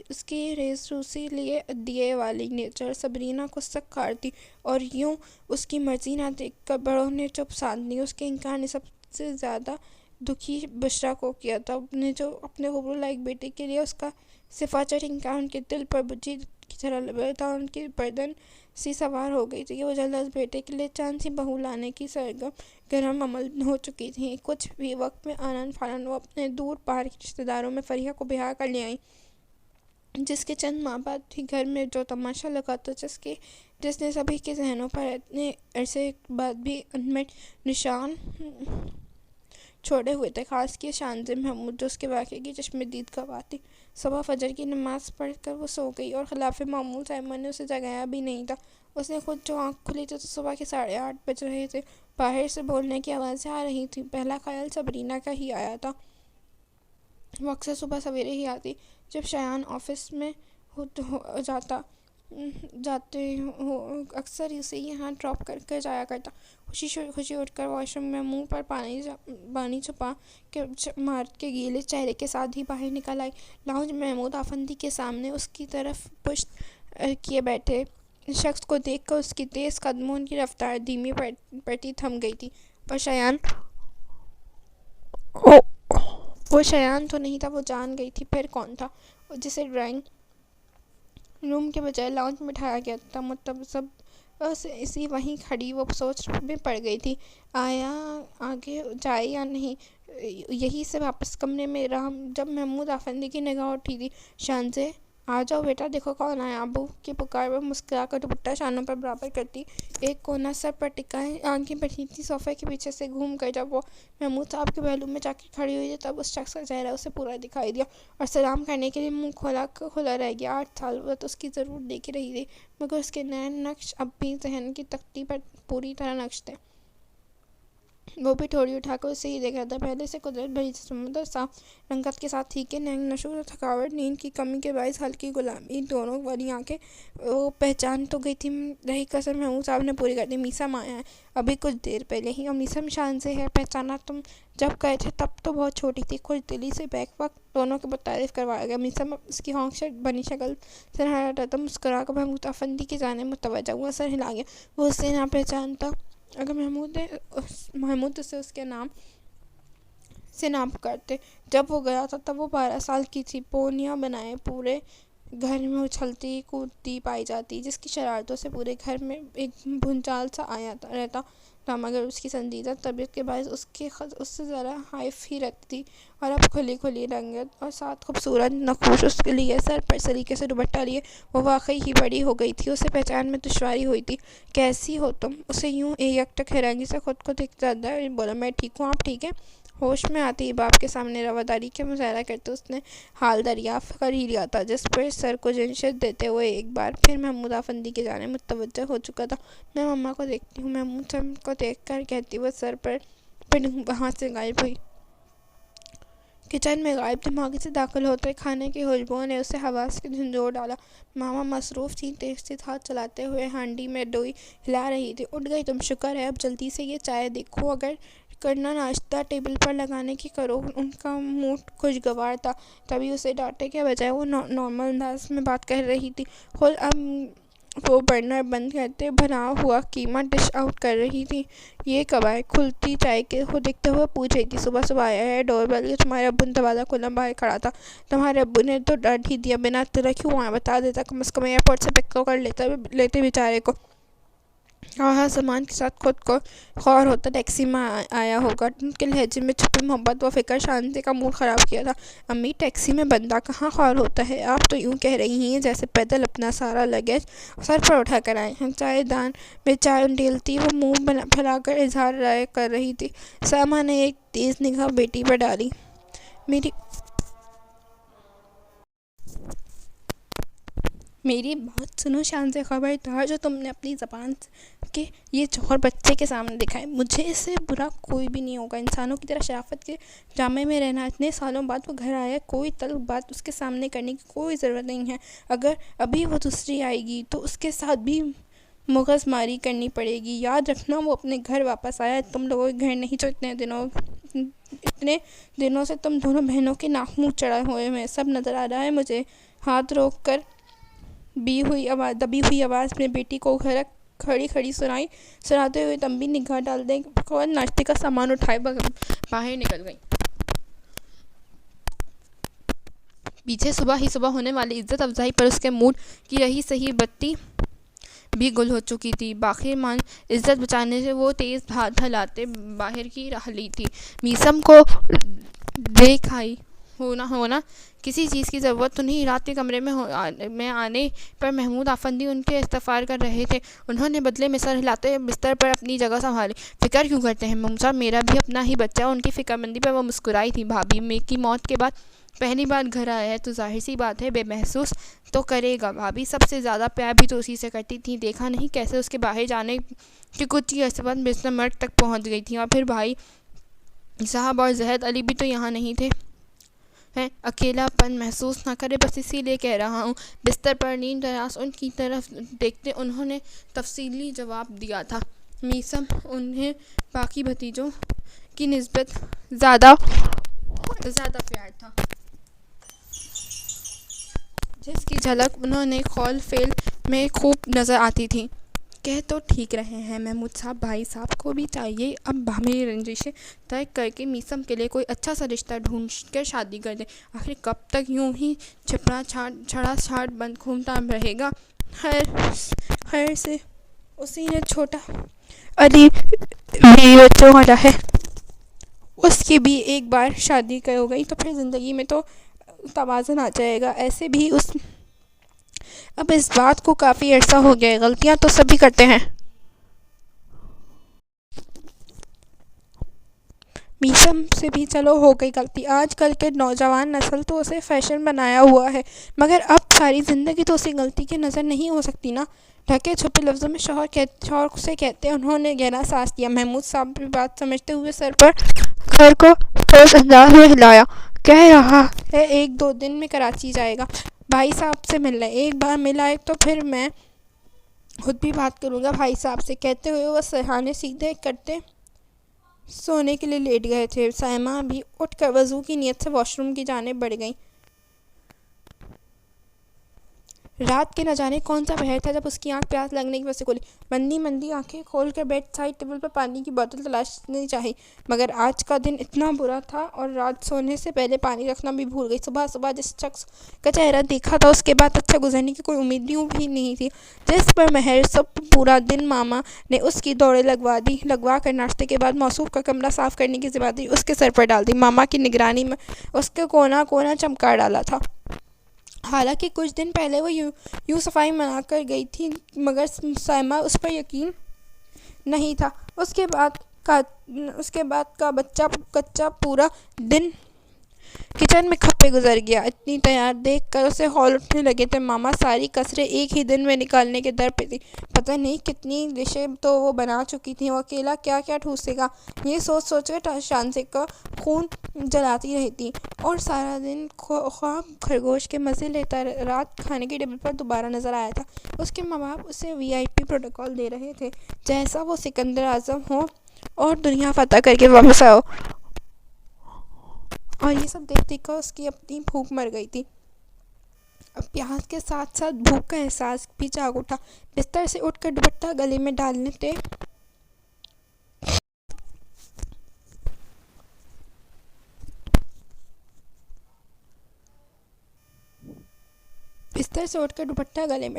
اس کی ریز روسی لیے دیے والی نیچر سبرینا کو سخت کھارتی، اور یوں اس کی مرضی نہ دیکھ کر بڑوں نے چپ سادھ لی۔ اس کے انکار نے سب سے زیادہ دکھی بشرا کو کیا تھا، نے جو اپنے غبروں لائق بیٹے کے لیے اس کا صفاچٹ انکار ان کے دل پر بجھی کی طرح لگا تھا، ان کی گردن سی سوار ہو گئی تھی۔ وہ جلد از بیٹے کے لیے چاند سی بہو لانے کی سرگرم عمل ہو چکی تھیں۔ کچھ بھی وقت میں آنن فانن وہ اپنے دور پار کے رشتہ داروں میں فریہ کو بہا کر لے آئیں، جس کے چند ماہ بعد ہی گھر میں جو تماشا لگا تھا، جس نے سبھی کے ذہنوں پر اتنے عرصے بعد بھی انمٹ نشان چھوڑے ہوئے تھے، خاص کر شانزِ محمود جو اس کے واقعے کی چشم دید گواہ تھی۔ صبح فجر کی نماز پڑھ کر وہ سو گئی اور خلاف معمول سائمن نے اسے جگایا بھی نہیں تھا۔ اس نے خود جو آنکھ کھلی تھی تو صبح کے 8:30 بج رہے تھے۔ باہر سے بولنے کی آوازیں آ رہی تھیں۔ پہلا خیال صبرینا کا ہی آیا تھا۔ وہ اکثر صبح سویرے ہی آتی جب شایان آفس میں جاتے ہو، اکثر اسے یہاں ڈراپ کر کے جایا کرتا۔ خوشی اٹھ کر واش روم میں منہ پر پانی چھپا کے مارت کے گیلے چہرے کے ساتھ ہی باہر نکل آئی۔ لاؤنج میں محمود افندی کے سامنے اس کی طرف پشت کیے بیٹھے شخص کو دیکھ کر اس کی تیز قدموں کی رفتار دھیمی پڑتی تھم گئی تھی۔ وہ شایان تو نہیں تھا، وہ جان گئی تھی پھر کون تھا، جسے ڈرائنگ روم کے بجائے لاؤنج میں بٹھایا گیا تھا۔ متعصب اسی وہیں کھڑی وہ سوچ میں پڑ گئی تھی، آگے جائے یا نہیں۔ یہیں سے واپس کمرے میں رہا جب محمود افندی کی نگاہ اٹھی تھی۔ شانزے آ جاؤ بیٹا، دیکھو کون آیا۔ ابو کی پکار پر مسکرا کر دوپٹہ شانوں پر برابر کرتی ایک کونا سر پر ٹکائے آنکھیں بٹھی تھی صوفے کے پیچھے سے گھوم کر جب وہ محمود صاحب کے پہلو میں جا کے کھڑی ہوئی تب اس شخص کا چہرہ اسے پورا دکھائی دیا اور سلام کرنے کے لیے منہ کھلا رہ گیا۔ 8 سال بعد اس کی ضرور دیکھ رہی تھی، مگر اس کے نئے نقش اب بھی ذہن کی تختی پر پوری طرح نقش تھے۔ وہ بھی ٹھوڑی اٹھا کر اسے ہی دیکھ رہا تھا۔ پہلے سے قدرت بھری سمندر سا رنگت کے ساتھ تھی کہ نشو و تھکاوٹ، نیند کی کمی کے باعث ہلکی غلامی دونوں والی آنکھیں وہ پہچان تو گئی تھی، رہی کسر محمود صاحب نے پوری کر دی۔ میسم آیا ہے، ابھی کچھ دیر پہلے ہی۔ اور میسم شانزے ہے، پہچانا تم جب گئے تھے تب تو بہت چھوٹی تھی۔ خوش دلی سے بیک وقت دونوں کی متعارف کروایا گیا۔ میسم اس کی ہونک بنی شکل سے نہا تھا، مسکرا کر محمود افندی کی جانب متوجہ ہوا، سر ہلا گیا۔ وہ اسے نہ پہچانتا اگر محمود اسے اس کے نام سے نہ پکارتے۔ جب وہ گیا تھا تب وہ 12 سال کی تھی۔ پونیاں بنائے پورے گھر میں اچھلتی کودتی پائی جاتی، جس کی شرارتوں سے پورے گھر میں ایک بھونچال سا آیا رہتا تھا، مگر اس کی سنجیدہ طبیعت کے باعث اس سے ذرا ہائف ہی رکھتی تھی۔ اور اب کھلی رنگت اور ساتھ خوبصورت نقوش اس کے لیے سر پر سلیقے سے دوپٹہ لیے وہ واقعی ہی بڑی ہو گئی تھی۔ اسے پہچان میں دشواری ہوئی تھی۔ کیسی ہو تم؟ اسے یوں یکٹک حیرانی سے خود کو دیکھ جاتا بولا، میں ٹھیک ہوں، آپ ٹھیک ہیں؟ ہوش میں آتے ہی باپ کے سامنے رواداری کا مظاہرہ کرتے اس نے حال دریافت کر ہی لیا تھا، جس پر سر کو جنشت دیتے ہوئے ایک بار پھر محمود افندی کی جانب متوجہ ہو چکا تھا۔ میں مما کو دیکھتی ہوں، محمود صاحب کو دیکھ کر کہتی وہ سر پر وہاں سے غائب ہوئی۔ کچن میں غائب دماغی سے داخل ہوتے کھانے کی خوشبوؤں نے اسے حواس میں جھنجھوڑ ڈالا۔ ماما مصروف تھیں، تیز ہاتھ چلاتے ہوئے ہانڈی میں ڈوئی ہلا رہی تھی۔ اٹھ گئی تم، شکر ہے، اب جلدی سے یہ چائے دیکھو، اگر کرنا ناشتہ ٹیبل پر لگانے کی کرو۔ ان کا موڈ خوشگوار تھا، تبھی اسے ڈانٹنے کے بجائے وہ نارمل انداز میں بات کر رہی تھی۔ خود اب وہ برنر بند کرتے بھنا ہوا قیمہ ڈش آؤٹ کر رہی تھی۔ یہ کب آئے؟ کھلتی چائے کو دیکھتے ہوئے پوچھ رہی تھی۔ صبح آیا ہے، ڈور بیل کے تمہارے ابو نے دروازہ کھولا باہر کھڑا تھا۔ تمہارے ابو نے تو ڈانٹ ہی دیا، بنا اطلاع کیوں آیا؟ بتا دیتا، کم از کم ایئرپورٹ سے پک تو کر لیتے بیچارے کو۔ ہاں سامان کے ساتھ خود کو خوار ہوتا ٹیکسی میں آیا ہوگا۔ ان کے لہجے میں چھپی محبت و فکر شانزے کا موڈ خراب کیا تھا۔ امی، ٹیکسی میں بندہ کہاں خوار ہوتا ہے؟ آپ تو یوں کہہ رہی ہیں جیسے پیدل اپنا سارا لگیج سر پر اٹھا کر آئے ہیں۔ چائے دان میں چائے انڈیلتی وہ منہ پھیلا کر اظہار رائے کر رہی تھی۔ سائمہ نے ایک تیز نگاہ بیٹی پر ڈالی۔ میری بات سنو شانزے، خبردار جو تم نے اپنی زبان کے یہ جوہر بچے کے سامنے دکھائے، مجھے اس سے برا کوئی بھی نہیں ہوگا۔ انسانوں کی طرح شرافت کے جامے میں رہنا، اتنے سالوں بعد وہ گھر آیا، کوئی تلخ بات اس کے سامنے کرنے کی کوئی ضرورت نہیں ہے۔ اگر ابھی وہ دوسری آئے گی تو اس کے ساتھ بھی مغز ماری کرنی پڑے گی۔ یاد رکھنا وہ اپنے گھر واپس آیا، تم لوگوں کے گھر نہیں جو اتنے دنوں سے تم دونوں بہنوں کے ناک منہ چڑھائے ہوئے ہیں۔ سب نظر آ رہا ہے مجھے۔ ہاتھ روک کر دبی ہوئی آواز اپنے بیٹی کو کھڑی سناتے ہوئے تم بھی نگاہ ڈال دیں اور ناشتے کا سامان اٹھائے باہر نکل گئی۔ پیچھے صبح ہونے والی عزت افزائی پر اس کے موڈ کی رہی سہی بتی بھی گل ہو چکی تھی۔ بآخر مان عزت بچانے سے وہ تیز ہاتھ ہلاتے باہر کی راہ لی تھی۔ میسم کو دیکھ آئی ہونا کسی چیز کی ضرورت تو نہیں. رات کے کمرے میں آنے پر محمود آفندی ان کے استغفار کر رہے تھے. انہوں نے بدلے میں سر ہلاتے بستر پر اپنی جگہ سنبھالی. فکر کیوں کرتے ہیں محمود صاحب, میرا بھی اپنا ہی بچہ. ان کی فکر مندی پر وہ مسکرائی تھی. بھابھی کی موت کے بعد پہلی بار گھر آیا ہے تو ظاہر سی بات ہے بے محسوس تو کرے گا. بھابھی سب سے زیادہ پیار بھی تو اسی سے کرتی تھی. دیکھا نہیں کیسے اس کے باہر جانے کے کچھ ہی عرصے بعد بسر مرگ تک پہنچ گئی تھی. اور پھر بھائی صاحب اور زہد علی بھی تو یہاں نہیں تھے. اکیلا پن محسوس نہ کرے بس اسی لیے کہہ رہا ہوں. بستر پر نیند اراز ان کی طرف دیکھتے انہوں نے تفصیلی جواب دیا تھا. میثم انہیں باقی بھتیجوں کی نسبت زیادہ پیار تھا, جس کی جھلک انہوں نے قول فعل میں خوب نظر آتی تھی. کہہ تو ٹھیک رہے ہیں محمود صاحب, بھائی صاحب کو بھی چاہیے اب باہمی رنجشیں طے کر کے میثم کے لیے کوئی اچھا سا رشتہ ڈھونڈ کر شادی کر دیں. آخر کب تک یوں ہی چھڑا چھاٹ بند گھومتا رہے گا. خیر سے اسی نے چھوٹا علی بھی بچوں والا ہے, اس کی بھی ایک بار شادی ہو گئی تو پھر زندگی میں تو توازن آ جائے گا. ایسے بھی اب اس بات کو کافی عرصہ ہو گیا ہے. غلطیاں تو سبھی کرتے ہیں. میثم سے بھی چلو ہو گئی غلطی. آج کل کے نوجوان نسل تو اسے فیشن بنایا ہوا ہے, مگر اب ساری زندگی تو اسی غلطی کی نظر نہیں ہو سکتی نا. ڈھکے چھپے لفظوں میں شوہر سے کہتے انہوں نے گہرا سانس لیا. محمود صاحب بھی بات سمجھتے ہوئے سر پر گھر کو ٹھوس انداز میں ہلایا. کہہ رہا ہے 1-2 دن میں کراچی جائے گا بھائی صاحب سے ملنے. ایک بار مل آئے تو پھر میں خود بھی بات کروں گا بھائی صاحب سے. کہتے ہوئے وہ سرہانے سیدھے کرتے سونے کے لیے لیٹ گئے تھے. سائمہ بھی اٹھ کر وضو کی نیت سے واش روم کی جانب بڑھ گئی. رات کے نہ جانے کون سا پہر تھا جب اس کی آنکھ پیاس لگنے کی وجہ سے کھلی. مندی آنکھیں کھول کر بیڈ سائڈ ٹیبل پر پانی کی بوتل تلاشنی چاہی, مگر آج کا دن اتنا برا تھا اور رات سونے سے پہلے پانی رکھنا بھی بھول گئی. صبح جس شخص کا چہرہ دیکھا تھا اس کے بعد اچھا گزرنے کی کوئی امید بھی نہیں تھی. جس پر مہر سب پورا دن ماما نے اس کی دوڑیں لگوا کر ناشتے کے بعد موصوف کا کمرہ صاف کرنے کی ذمہ داری اس کے سر پر ڈال دی. ماما کی نگرانی میں اس کے کونا چمکا ڈالا تھا. حالانکہ کچھ دن پہلے وہ یوں صفائی منا کر گئی تھی, مگر سائمہ اس پر یقین نہیں تھا. اس کے بعد کا بچہ پورا دن کچن میں کھپے گزر گیا. اتنی تیار دیکھ کر اسے ہول اٹھنے لگے تھے. ماما ساری کسریں ایک ہی دن میں نکالنے کے در پہ تھی. پتہ نہیں کتنی ڈشیں تو وہ بنا چکی تھی. وہ اکیلا کیا ٹھوسے گا, یہ سوچ کر شانزے کا خون جلاتی رہتی اور سارا دن خواب خرگوش کے مزے لیتا. رات کھانے کے ٹیبل پر دوبارہ نظر آیا تھا. اس کے ماں باپ اسے VIP پروٹوکول دے رہے تھے, جیسا وہ سکندر اعظم ہو اور دنیا فتح کر کے واپس آؤ. اور یہ سب دیکھ کر اس کی اپنی بھوک مر گئی تھی. اب پیاس کے ساتھ ساتھ بھوک کا احساس بھی جاگ اٹھا. بستر سے اٹھ کر دوپٹہ گلے میں ڈالتے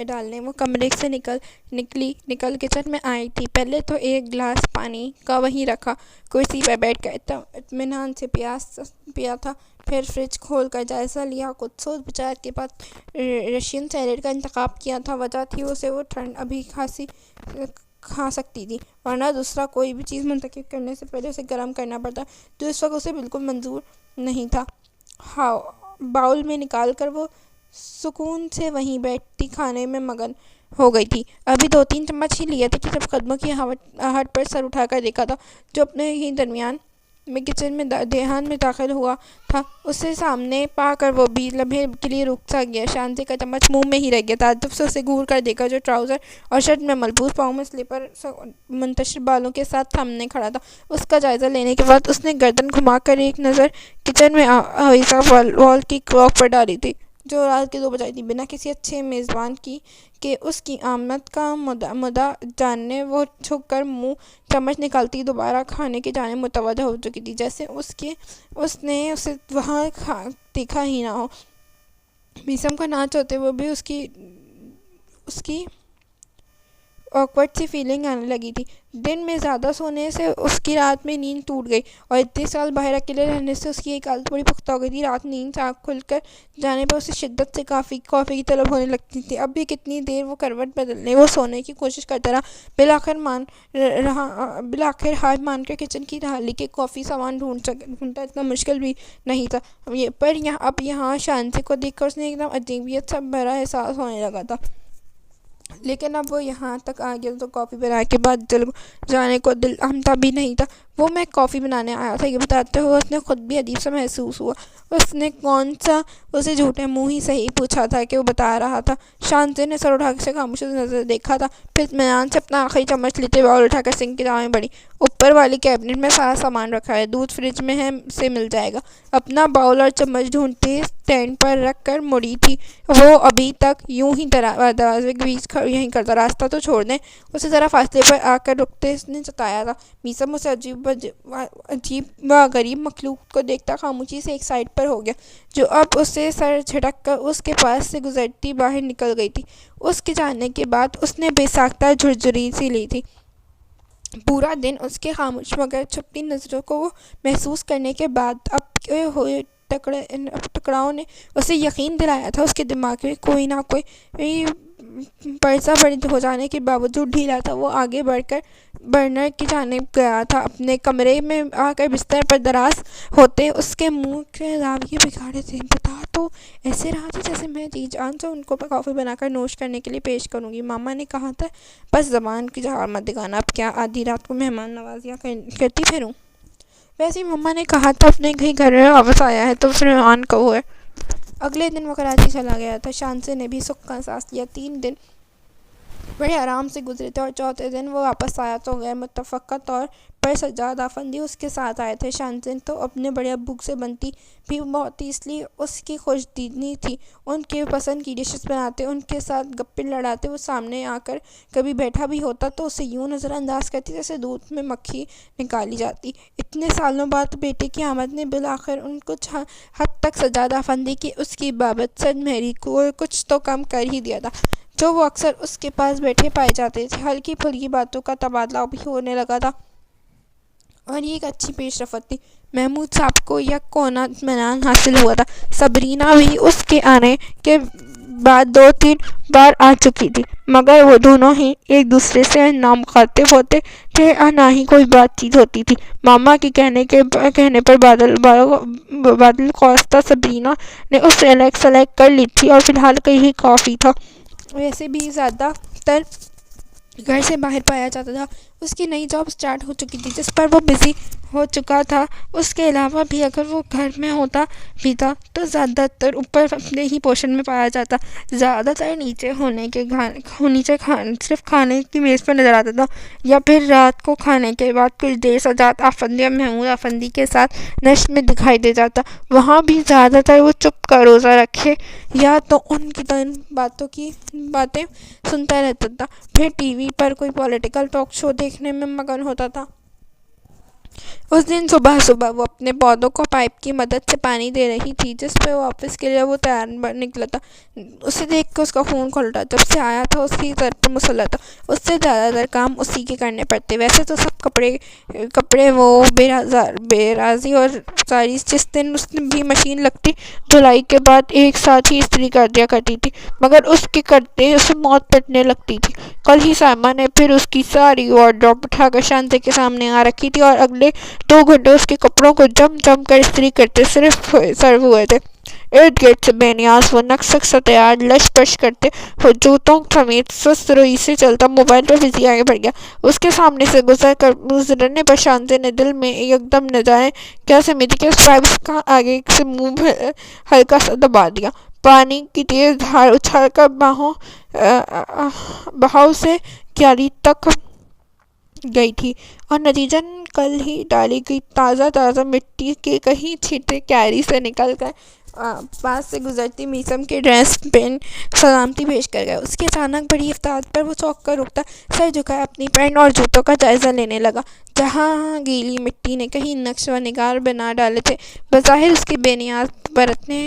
ڈالنے وہ کمرے سے نکل کچن میں آئی تھی. پہلے تو ایک گلاس پانی کا وہیں رکھا, کرسی پر بیٹھ کر اطمینان سے پیا تھا. پھر فریج کھول کر جائزہ لیا. کچھ سوچ بچار کے بعد رشین سیلیڈ کا انتخاب کیا تھا. وجہ تھی اسے وہ ٹھنڈ ابھی کھا سکتی تھی, ورنہ دوسرا کوئی بھی چیز منتخب کرنے سے پہلے اسے گرم کرنا پڑتا, جو اس وقت اسے بالکل منظور نہیں تھا. باؤل میں نکال کر وہ سکون سے وہیں بیٹھی کھانے میں مگن ہو گئی تھی. ابھی 2-3 چمچ ہی لیے تھے کہ جب قدموں کی آہٹ پر سر اٹھا کر دیکھا تھا, جو اپنے ہی درمیان میں کچن میں دھیان میں داخل ہوا تھا. اسے سامنے پا کر وہ بھی لمحے کے لیے رک سا گیا. شانزے کا چمچ منہ میں ہی رہ گیا. تعجب سے اسے گھور کر دیکھا جو ٹراؤزر اور شرٹ میں ملبوس, پاؤں میں سلیپر منتشر بالوں کے ساتھ سامنے کھڑا تھا. اس کا جائزہ لینے کے بعد اس نے گردن گھما کر ایک نظر کچن میں آویزہ وال کی کلاک پر ڈالی تھی, جو رات کے 2 بج رہی تھی. بنا کسی اچھے میزبان کے اس کی آمد کا مدعا جاننے وہ جھک کر منہ چمچ نکالتی دوبارہ کھانے کی جانب متوجہ ہو چکی تھی, جیسے اس نے اسے وہاں دیکھا ہی نہ ہو. میثم کا نہ چاہتے وہ بھی اس آکورڈ سی فیلنگ آنے لگی تھی۔ دن میں زیادہ سونے سے اس کی رات میں نیند ٹوٹ گئی، اور اتنے سال باہر اکیلے رہنے سے اس کی ایک عادت بڑی پختہ ہو گئی تھی۔ رات نیند سے آنکھ کھل کر جانے پر اسے شدت سے کافی کی طلب ہونے لگتی تھی۔ اب بھی کتنی دیر وہ کروٹ بدلنے وہ سونے کی کوشش کرتا رہا، بالآخر ہار مان کر کچن کی تھالی کے کافی سامان ڈھونڈنا اتنا مشکل بھی نہیں تھا، پر اب یہاں شانتی کو دیکھ کر اسے ایک دم عجیبیت سا بھرا احساس ہونے لگا تھا۔ لیکن اب وہ یہاں تک آ گیا تو کافی بنانے کے بعد جانے کو دل ہمتا بھی نہیں تھا۔ وہ میں کافی بنانے آیا تھا، یہ بتاتے ہوئے اس نے خود بھی عجیب سا محسوس ہوا۔ اس نے کون سا اسے جھوٹے منہ ہی صحیح پوچھا تھا کہ وہ بتا رہا تھا۔ شانتی نے سر اٹھا کر خاموشی سے نظر دیکھا تھا، پھر اطمینان سے اپنا آخری چمچ لیتے باؤل اٹھا کر سنک کی جام میں بڑھی۔ اوپر والی کیبنٹ میں سارا سامان رکھا ہے، دودھ فریج میں ہے سے مل جائے گا۔ اپنا باؤل اور چمچ ڈھونڈتے اسٹینڈ پر رکھ کر مڑی تھی۔ وہ ابھی تک یوں ہی دروازے کے بیچ یہیں کرتا، راستہ تو چھوڑ دیں۔ اسے ذرا فاصلے پر آ کر رکتے نے جتایا تھا۔ میثم اسے عجیب و غریب مخلوق کو دیکھتا خاموشی سے ایک سائڈ پر ہو گیا، جو اب اسے سر جھٹک کر اس کے پاس سے گزرتی باہر نکل گئی تھی۔ اس کے جانے کے بعد اس نے بے ساختہ جھرجھری سی لی تھی۔ پورا دن اس کے خاموش مگر چھپتی نظروں کو محسوس کرنے کے بعد اب کے ہوئے ٹکراؤ نے اسے یقین دلایا تھا اس کے دماغ میں کوئی نہ کوئی پرزہ بڑھ ہو جانے کے باوجود ڈھیلا تھا۔ وہ آگے بڑھ کر برنر کی جانب گیا تھا، اپنے کمرے میں آ کر بستر پر دراز ہوتے اس کے منہ کے زاویے بگاڑے تھے۔ بتا تو ایسے رہا تھا جیسے میں جی جان سے ان کو کافی بنا کر نوش کرنے کے لیے پیش کروں گی۔ ماما نے کہا تھا بس زبان کی جہار مت دکھانا، اب کیا آدھی رات کو مہمان نوازیاں کرتی پھروں؟ ویسے ہی مما نے کہا تھا اپنے گھر میں واپس آیا ہے تو پھر مہمان کہو ہے۔ اگلے دن وہ کراچی چلا گیا تھا۔ شانتی نے بھی سکھ کا سانس لیا۔ 3 دن بڑے آرام سے گزرے تھے، اور چوتھے دن وہ واپس آیا تو غیر متفقہ طور پر سجاد افندی اس کے ساتھ آئے تھے۔ شانتی تو اپنے بڑے ابو سے بنتی بھی بہت تھی، اس لیے اس کی خوش دینی تھی۔ ان کے پسند کی ڈشز بناتے، ان کے ساتھ گپیں لڑاتے، وہ سامنے آ کر کبھی بیٹھا بھی ہوتا تو اسے یوں نظر انداز کرتی جیسے دودھ میں مکھی نکالی جاتی۔ اتنے سالوں بعد بیٹے کی آمد نے بالآخر ان کچھ حد تک سجاد افندی کی اس کی بابت سد مہری کو کچھ تو کم کر ہی دیا تھا، جو وہ اکثر اس کے پاس بیٹھے پائے جاتے تھے۔ ہلکی پھلکی باتوں کا تبادلہ بھی ہونے لگا تھا، اور یہ ایک اچھی پیش رفت تھی۔ محمود صاحب کو یک کونا اطمینان حاصل ہوا تھا۔ صبرینا بھی اس کے آنے کے بعد 2-3 بار آ چکی تھی، مگر وہ دونوں ہی ایک دوسرے سے نامخاطب ہوتے تھے اور نہ ہی کوئی بات چیت ہوتی تھی۔ ماما کے کہنے پر بادل خواستہ صبرینا نے اسے سلیکٹ کر لی تھی، اور فی الحال یہی کافی تھا۔ ویسے بھی زیادہ تر گھر سے باہر پایا جاتا تھا۔ اس کی نئی جاب سٹارٹ ہو چکی تھی جس پر وہ بزی ہو چکا تھا۔ اس کے علاوہ بھی اگر وہ گھر میں ہوتا بھی تھا تو زیادہ تر اوپر اپنے ہی پوشن میں پایا جاتا، زیادہ تر نیچے صرف کھانے کی میز پر نظر آتا تھا، یا پھر رات کو کھانے کے بعد کچھ دیر سجاد افندی اور محمود افندی کے ساتھ نشت میں دکھائی دے جاتا۔ وہاں بھی زیادہ تر وہ چپ کا روزہ رکھے یا تو ان کی باتیں سنتا رہتا تھا، پھر ٹی وی پر کوئی پولیٹیکل ٹاک شو دیکھنے میں مگن ہوتا تھا۔ اس دن صبح وہ اپنے پودوں کو پائپ کی مدد سے پانی دے رہی تھی، جس پہ وہ آفس کے لیے وہ تیار نکلا تھا۔ اسے دیکھ کے اس کا خون کھول اٹھا۔ جب سے آیا تھا اس کی سر پر مسلط تھا، اس سے زیادہ تر کام اسی کے کرنے پڑتے۔ ویسے تو سب کپڑے وہ بے رازی اور ساری جس دن اس بھی مشین لگتی دھلائی کے بعد ایک ساتھ ہی استری کر دیا کرتی تھی، مگر اس کے کرتے اسے موت پٹنے لگتی تھی۔ کل ہی سائمہ نے پھر اس کی ساری وارڈروب اٹھا کر شانتی کے سامنے آ رکھی تھی، اور اگلے 2 گھنٹے اس کے کپڑوں کو جم کر استری کرتے صرف سرو ہوئے تھے۔ ارد گرد سے بے نیاز وہ نقص سا تیار لش پش کرتے ہوئے جوتوں سمیت سست روی سے چلتا موبائل پر بزی آگے بڑھ گیا۔ اس کے سامنے سے گزرنے پر شانتی نے دل میں یک دم نہ جانے کیا سمجھی کہ اس پائپ کا آگے سے منہ ہلکا سا دبا دیا۔ پانی کی تیز دھار اچھال کر بہاؤ سے کیاری تک گئی تھی، اور نتیجتاً کل ہی ڈالی گئی تازہ مٹی کے کئی چھینٹے کیاری سے نکل کر پاس سے گزرتی میثم کے ڈریس پہن سلامتی پیش کر گئے۔ اس کی اچانک بڑی افتاد پر وہ چونک کر رکتا، سر جھکائے اپنی پینٹ اور جوتوں کا جائزہ لینے لگا۔ جہاں گیلی مٹی نے کہیں نقش و نگار بنا ڈالے تھے۔ بظاہر اس کی بے نیاز برتنے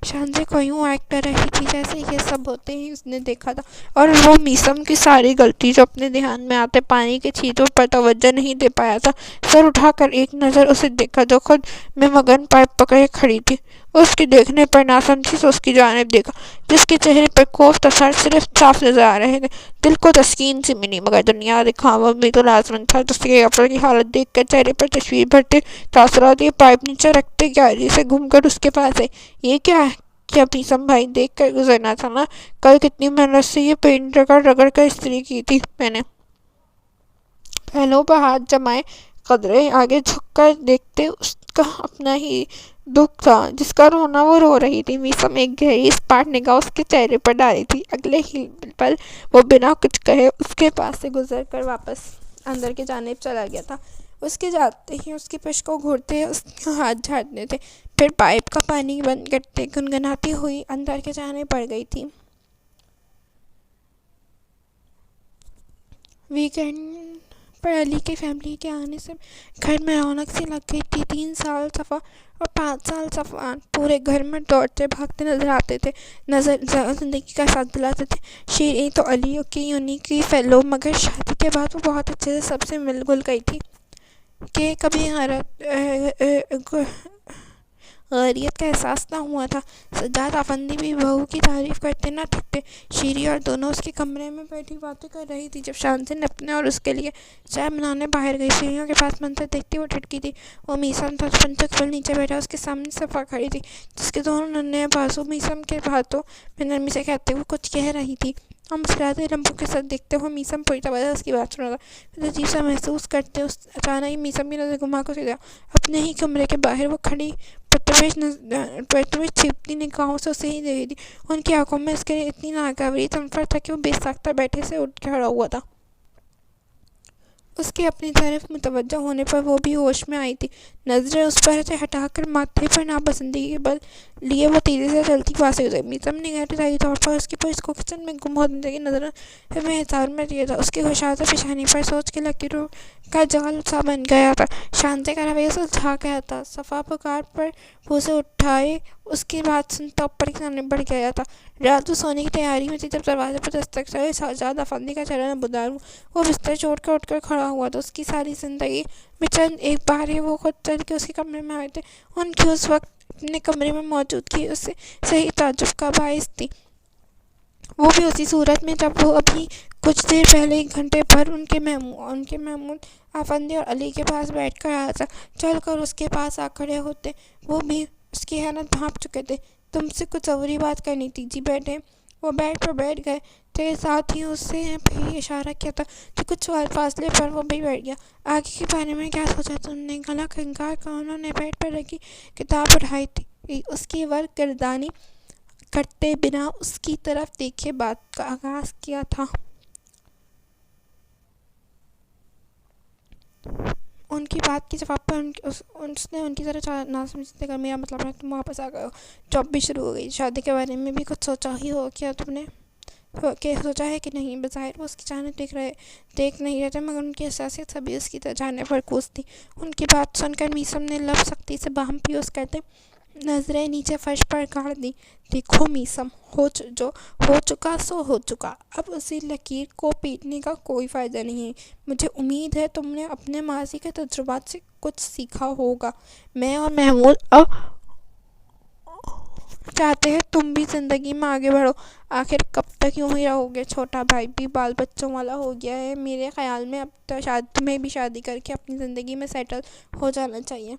شاندے کو یوں ایکٹ کر رہی تھی جیسے یہ سب ہوتے ہی اس نے دیکھا تھا، اور وہ میثم کی ساری غلطی جو اپنے دھیان میں آتے پانی کے چھینٹوں پر توجہ نہیں دے پایا تھا۔ سر اٹھا کر ایک نظر اسے دیکھا جو خود میں مگن پائپ پکڑے کھڑی تھی۔ اس کے دیکھنے پر ناسمجھی سے اس کی جانب دیکھا، جس کے چہرے پر خوف تو سر صرف صاف نظر آ رہے تھے۔ دل کو تسکین سی ملی، مگر دنیا دکھاوا بھی تو لازمن تھا۔ جس کے کپڑے کی حالت دیکھ کر چہرے پر تشویش بھرتے تاثرات یہ پائپ نیچے رکھتے گیلری سے گھوم کر اس کے پاس آئی۔ یہ کیا ہے؟ کیا میثم بھائی دیکھ کر گزرنا تھا نا، کل کتنی محنت سے یہ پینٹ رگڑ رگڑ کر استری کی تھی میں نے۔ پہلوؤں پر ہاتھ جمائے قدرے آگے جھک کر دیکھتے اس کا اپنا ہی دکھ تھا جس کا رونا وہ رو رہی تھی۔ میثم ایک گہری اسپاٹ نگاہ اس کے چہرے پر ڈالی تھی۔ اگلے ہی پل وہ بنا کچھ کہے اس کے پاس سے گزر کر واپس اندر کی جانب چلا گیا تھا۔ اس کے جاتے ہی اس کی پشت کو گھورتے اس کے ہاتھ جھاڑتے تھے، پھر پائپ کا پانی بند کرتے گنگناتی ہوئی اندر کی جانب بڑھ گئی تھی۔ ویکینڈ پر علی کی فیملی کے آنے سے گھر میں رونق سی لگ گئی تھی۔ 3 سال صفا اور 5 سال صفوان پورے گھر میں دوڑتے بھاگتے نظر آتے تھے، زندگی کا ساتھ دلاتے تھے۔ شیریں تو علی کی یونیک فیلو، مگر شادی کے بعد وہ بہت اچھے سے سب سے مل گل گئی تھی کہ کبھی غیریت کا احساس نہ ہوا تھا۔ سجاد افندی بھی بہو کی تعریف کرتے نہ تھکتے۔ شیریں اور دونوں اس کے کمرے میں بیٹھی باتیں کر رہی تھی جب شاندن اپنے اور اس کے لیے چائے بنانے باہر گئی۔ سیڑھیوں کے پاس منظر دیکھتی وہ ٹھٹکی تھی۔ وہ میثم تھا جو پنچک نیچے بیٹھا اس کے سامنے صفا کھڑی تھی جس کے دونوں ننھے بازو میثم کے ہاتھوں میں نرمی سے کھیلتے ہوئے کچھ کہہ رہی تھی۔ اور مسکراتے لمحوں کے ساتھ دیکھتے ہوئے میثم پوری توجہ اس کی بات سن رہا تھا۔ پھر عجیب سا محسوس کرتے اچانک ہی میثم کی نظر گھما کر اسے دیکھا۔ اپنے ہی کمرے کے باہر وہ کھڑی پرتوش چھپتی نگاہوں سے اسے ہی دیکھ رہی تھی۔ ان کی آنکھوں میں اس کے لیے اتنی ناقابل تنفر تھا کہ وہ بے ساختہ بیٹھے سے اٹھ کھڑا ہوا تھا۔ اس کے اپنی طرف متوجہ ہونے پر وہ بھی ہوش میں آئی تھی۔ نظریں اس پر سے ہٹا کر ماتھے پر ناپسندگی کے بل لیے وہ تیزی سے چلتی پاس گزری۔ میثم نے غیر ارادی طور پر اس کی پشت کو کچن میں گم ہونے کی نظروں میں احتیاط میں لیا تھا۔ اس کی کشادہ پیشانی پر سوچ کی لکیروں کا جال سا بن گیا تھا۔ شاندے کا رویہ سلجھا گیا تھا۔ صفا پکار پر وہ اسے اٹھائے اس کی بات سنتا اوپر کی جانب بڑھ گیا تھا۔ رات وہ سونے کی تیاری میں تھی جب دروازے پر دستک چلی۔ سجاد افندی کا چہرہ نمودار ہوا۔ وہ بستر چھوڑ کر اٹھ کر کھڑا ہوا تھا۔ اس کی ساری زندگی میں چند ایک بار ہی وہ خود چل کے اس کے کمرے میں آئے تھے۔ ان کی اس وقت اپنے کمرے میں موجودگی اسے صحیح تعجب کا باعث تھی، وہ بھی اسی صورت میں جب وہ ابھی کچھ دیر پہلے 1 گھنٹے پر ان کے محمود افندی اور علی کے پاس بیٹھ کر آیا تھا۔ چل کر اس کے پاس آ کھڑے ہوتے وہ بھی اس کی حالت بھانپ چکے تھے۔ تم سے کچھ ضروری بات کرنی تھی۔ جی بیٹھے۔ وہ بیڈ پر بیٹھ گئے تھے، ساتھ ہی اسے بھی اشارہ کیا تھا کہ کچھ فاصلے پر وہ بھی بیٹھ گیا۔ آگے کے بارے میں کیا سوچا تم نے؟ گلا کھنکار کر انہوں نے بیڈ پر رکھی کتاب اٹھائی تھی۔ اس کی ورق گردانی کرتے بنا اس کی طرف دیکھے بات کا آغاز کیا تھا۔ ان کی بات کے جواب پر اس نے ان کی طرح ناسمجھی سے کہا، میرا مطلب ہے تم واپس آ گئے ہو، جاب بھی شروع ہو گئی۔ شادی کے بارے میں بھی کچھ سوچا ہی ہو کیا تم نے؟ سوچا ہے کہ نہیں؟ بظاہر وہ اس کی جانب دیکھ نہیں رہے تھے، مگر ان کی حساسیت سبھی اس کی جانب مرکوز تھی۔ ان کی بات سن کر میثم نے لب سختی سے باہم پیوست کرتے نظریں نیچے فرش پر گاڑ دیں۔ دیکھو میثم، جو ہو چکا سو ہو چکا، اب اسی لکیر کو پیٹنے کا کوئی فائدہ نہیں۔ مجھے امید ہے تم نے اپنے ماضی کے تجربات سے کچھ سیکھا ہوگا۔ میں اور محمود اب چاہتے ہیں تم بھی زندگی میں آگے بڑھو۔ آخر کب تک یوں ہی رہو گے؟ چھوٹا بھائی بھی بال بچوں والا ہو گیا ہے، میرے خیال میں اب تو تمہیں بھی شادی کر کے اپنی زندگی میں سیٹل ہو جانا چاہیے۔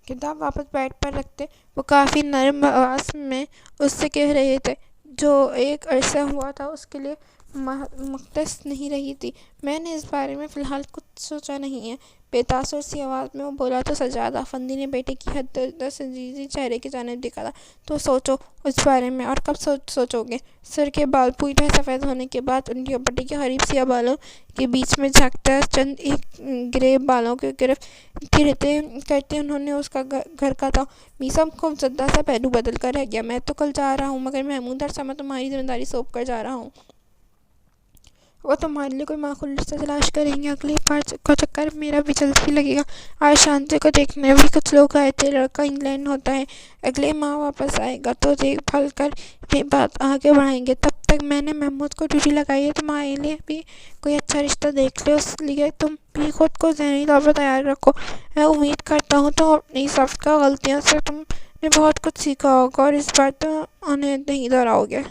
کتاب واپس بیڈ پر رکھتے وہ کافی نرم آواز میں اس سے کہہ رہے تھے، جو ایک عرصہ ہوا تھا اس کے لیے مختص نہیں رہی تھی، میں نے اس بارے میں فی الحال کچھ سوچا نہیں ہے۔ بے تاثر سی آواز میں وہ بولا تو سجاد افندی نے بیٹے کی حد درسنجیدگی چہرے کی جانب دیکھا تھا۔ تو سوچو اس بارے میں، اور کب سوچو گے؟ سر کے بال پوری طرح سفید ہونے کے بعد ان کی پٹی کے قریب سیاہ بالوں کے بیچ میں جھانکتا چند ایک گرے بالوں کی گرفت گرتے کرتے انہوں نے اس کا گھر کا تھا۔ میثم خوف زدہ سا پہلو بدل کر رہ گیا۔ میں تو کل جا رہا ہوں، مگر محمود ہر سمے تمہاری ذمہ داری سونپ کر جا رہا ہوں۔ وہ تمہارے لیے کوئی معقول رشتہ تلاش کریں گے، اگلی بار کا چکر میرا بھی جلدی لگے گا۔ آج شانتی کو دیکھنے بھی کچھ لوگ آئے تھے، لڑکا انگلینڈ ہوتا ہے، اگلے ماہ واپس آئے گا تو دیکھ بھال کر بھی بات آگے بڑھائیں گے۔ تب تک میں نے محمود کو ڈیوٹی لگائی ہے، تمہارے لیے بھی کوئی اچھا رشتہ دیکھ لے، اس لیے تم بھی خود کو ذہنی طور پر تیار رکھو۔ میں امید کرتا ہوں تم اپنی سابقہ غلطیوں سے تم نے بہت کچھ سیکھا ہوگا اور اس بار تم انہیں نہیں دہراؤ گے۔